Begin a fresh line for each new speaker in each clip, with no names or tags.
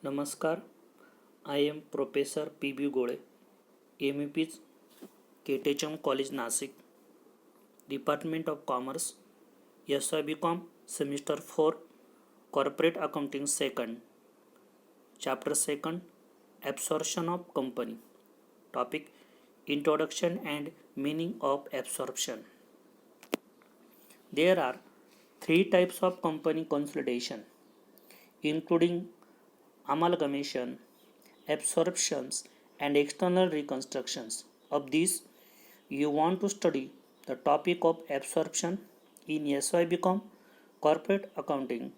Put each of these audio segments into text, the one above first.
नमस्कार, I am Professor P.B. Gole, MEPs, KTHM College Nasik, Department of Commerce, SYBCom, Semester 4, Corporate Accounting 2nd, Chapter 2nd, Absorption of Company. Topic: Introduction and Meaning of Absorption. There are three types of company consolidation, including amalgamation, absorptions, and external reconstructions. Of these, you want to study the topic of absorption in SYBCom corporate accounting.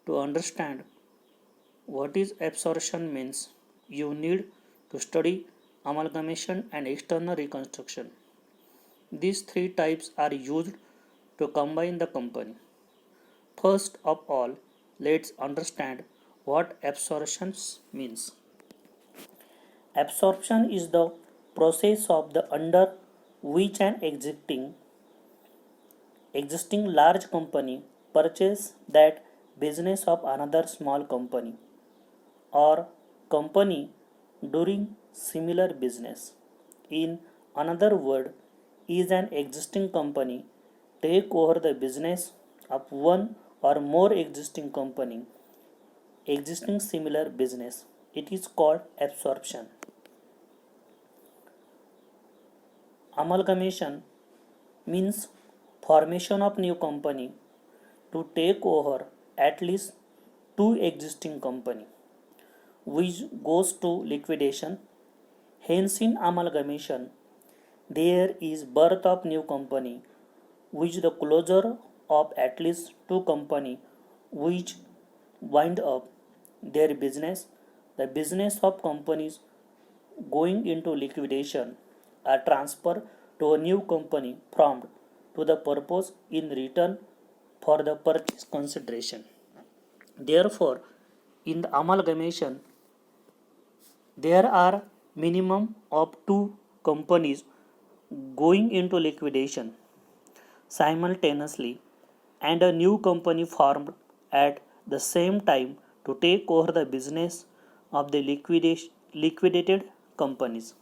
To understand what is absorption means, you need to study amalgamation and external reconstruction. These three types are used to combine the company. First of all, let's understand what absorption means. Absorption is the process of the under which an existing large company purchases that business of another small company or company doing similar business. In another word, is an existing company take over the business of one or more existing company existing similar business. It is called absorption. Amalgamation means formation of new company to take over at least two existing company which goes to liquidation. Hence in amalgamation there is birth of new company which the closure of at least two company which wind up their business. The business of companies going into liquidation are transferred to a new company formed to the purpose in return for the purchase consideration. Therefore, in the amalgamation, there are minimum of two companies going into liquidation simultaneously and a new company formed at the same time to take over the business of the liquidated companies.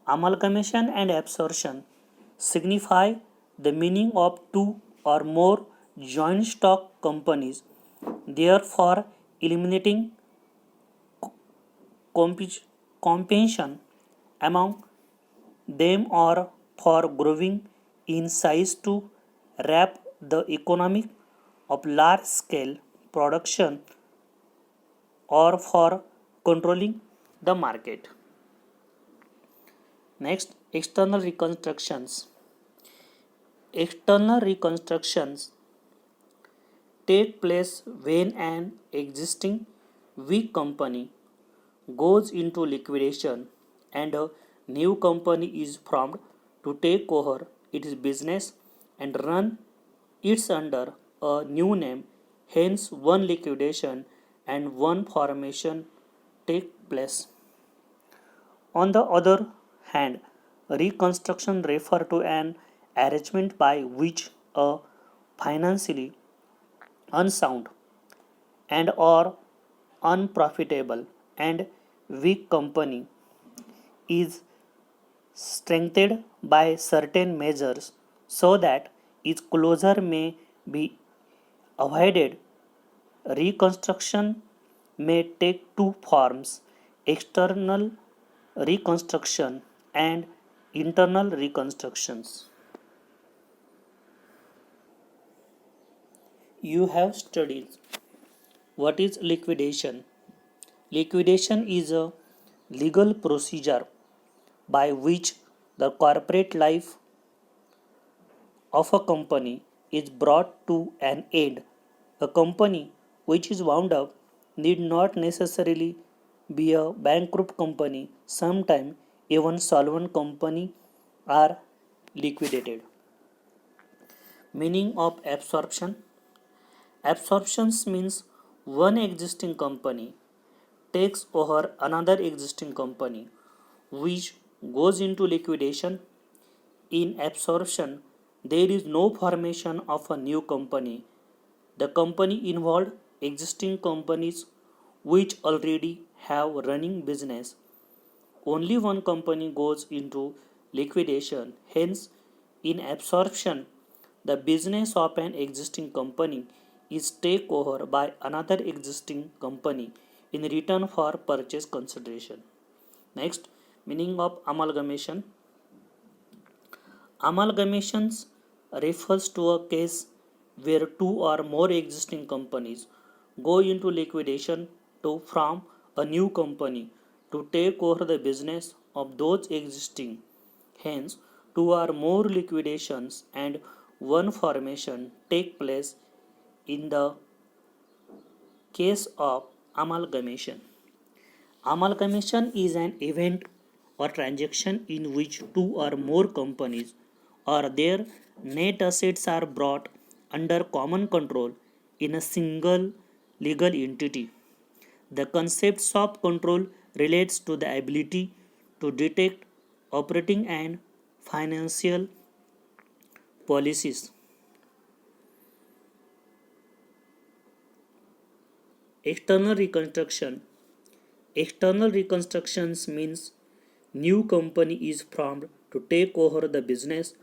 Amalgamation and absorption signify the meaning of two or more joint stock companies, therefore eliminating competition among them or for growing in size to wrap the economic of large scale production or for controlling the market. Next, external reconstructions. External reconstructions take place when an existing weak company goes into liquidation and a new company is formed to take over its business and run it under a new name. Hence, one liquidation and one formation take place. On the other hand, reconstruction refers to an arrangement by which a financially unsound and or unprofitable and weak company is strengthened by certain measures so that its closure may be avoided. Reconstruction may take two forms: external reconstruction and internal reconstructions. You have studied what is liquidation. Liquidation is a legal procedure by which the corporate life of a company is brought to an end. A company which is wound up need not necessarily be a bankrupt company. Sometimes even solvent company are liquidated. Meaning of absorption. Absorptions means one existing company takes over another existing company which goes into liquidation. In absorption, there is no formation of a new company. The company involved existing companies which already have running business. Only one company goes into liquidation. Hence, in absorption, the business of an existing company is taken over by another existing company in return for purchase consideration. Next, meaning of amalgamation. Amalgamations refers to a case where two or more existing companies go into liquidation to form a new company to take over the business of those existing. Hence, two or more liquidations and one formation take place in the case of amalgamation. Amalgamation is an event or transaction in which two or more companies or their net assets are brought under common control in a single legal entity. The concepts of control relates to the ability to detect operating and financial policies. External reconstruction. External reconstructions means new company is formed to take over the business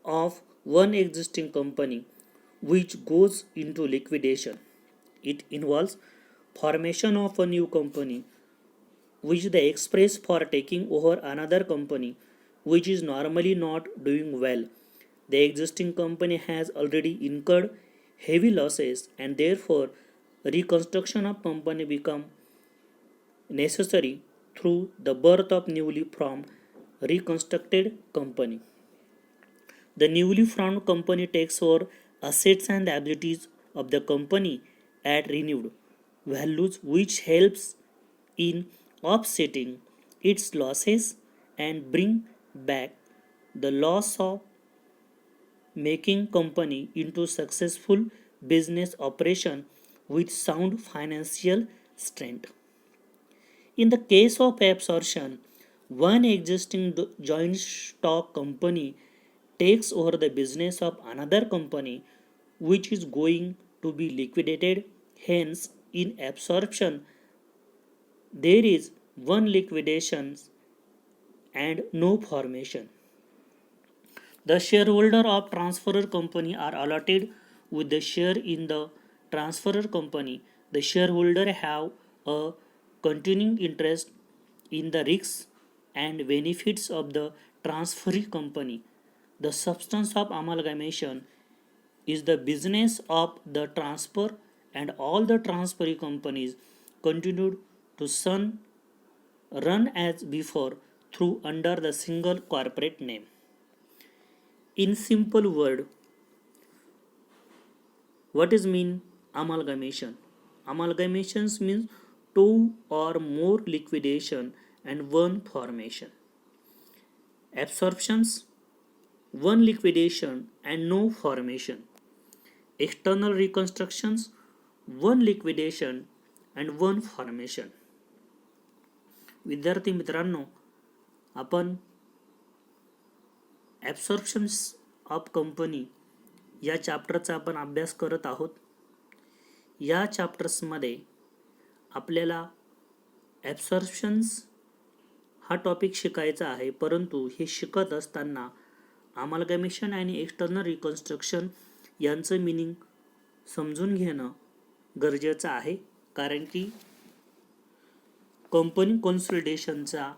of one existing company which goes into liquidation. It involves formation of a new company which the express for taking over another company which is normally not doing well. The existing company has already incurred heavy losses and therefore reconstruction of company become necessary through the birth of newly formed reconstructed company. The newly formed company takes over assets and abilities of the company at renewed values, which helps in offsetting its losses and bring back the loss of making company into successful business operation with sound financial strength. In the case of absorption, one existing joint stock company takes over the business of another company which is going to be liquidated. Hence, in absorption, there is one liquidation and no formation. The shareholder of transferor company are allotted with the share in the transferor company. The shareholder have a continuing interest in the risks and benefits of the transferee company. The substance of amalgamation is the business of the transfer and all the transferee companies continued to run as before through under the single corporate name. In simple word, what is mean amalgamation? Amalgamations means two or more liquidation and one formation. Absorptions, one liquidation and no formation. External reconstructions, one liquidation and one formation. विद्यार्थी मित्रांनो, आपण ॲब्सॉर्प्शन्स of company या चॅप्टरचा आपण अभ्यास करत आहोत. या चॅप्टर्समध्ये आपल्याला ॲब्सॉर्प्शन्स हा टॉपिक शिकायचा आहे, परंतु हे शिकत असताना अमालगमेशन आणि एक्सटर्नल रिकन्स्ट्रक्शन यांचं मिनिंग समजून घेणं गरजेचं आहे, कारण की कंपनी कॉन्सॉलिडेशनचा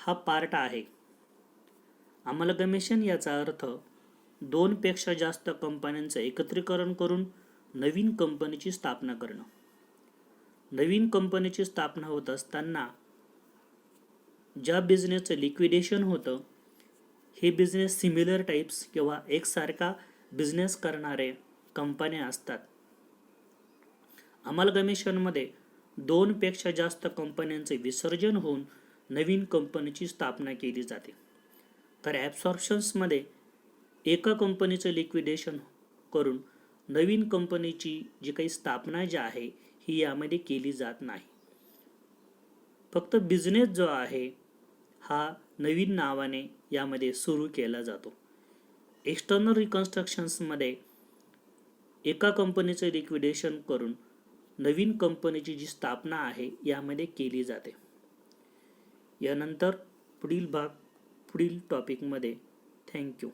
हा पार्ट आहे. अमालगमेशन याचा अर्थ दोनपेक्षा जास्त कंपन्यांचं एकत्रीकरण करून नवीन कंपनीची स्थापना करणं. नवीन कंपनीची स्थापना होत असताना ज्या बिझनेसचं लिक्विडेशन होतं, हे बिझनेस सिमिलर टाईप्स किंवा एकसारखा बिझनेस करणारे कंपन्या असतात. अमालगमेशनमध्ये दोनपेक्षा जास्त कंपन्यांचे विसर्जन होऊन नवीन कंपनीची स्थापना केली जाते. तर ॲब्सॉर्प्शन्समध्ये एका कंपनीचं लिक्विडेशन करून नवीन कंपनीची जी काही स्थापना जी आहे ही यामध्ये केली जात नाही. फक्त बिझनेस जो आहे हा नवीन नावाने यामध्ये सुरू केला जातो. एक्सटर्नल रिकन्स्ट्रक्शन्समध्ये एका कंपनीचं लिक्विडेशन करून नवीन कंपनीची जी स्थापना आहे यामध्ये केली जाते. यानंतर पुढील टॉपिकमध्ये. थँक्यू.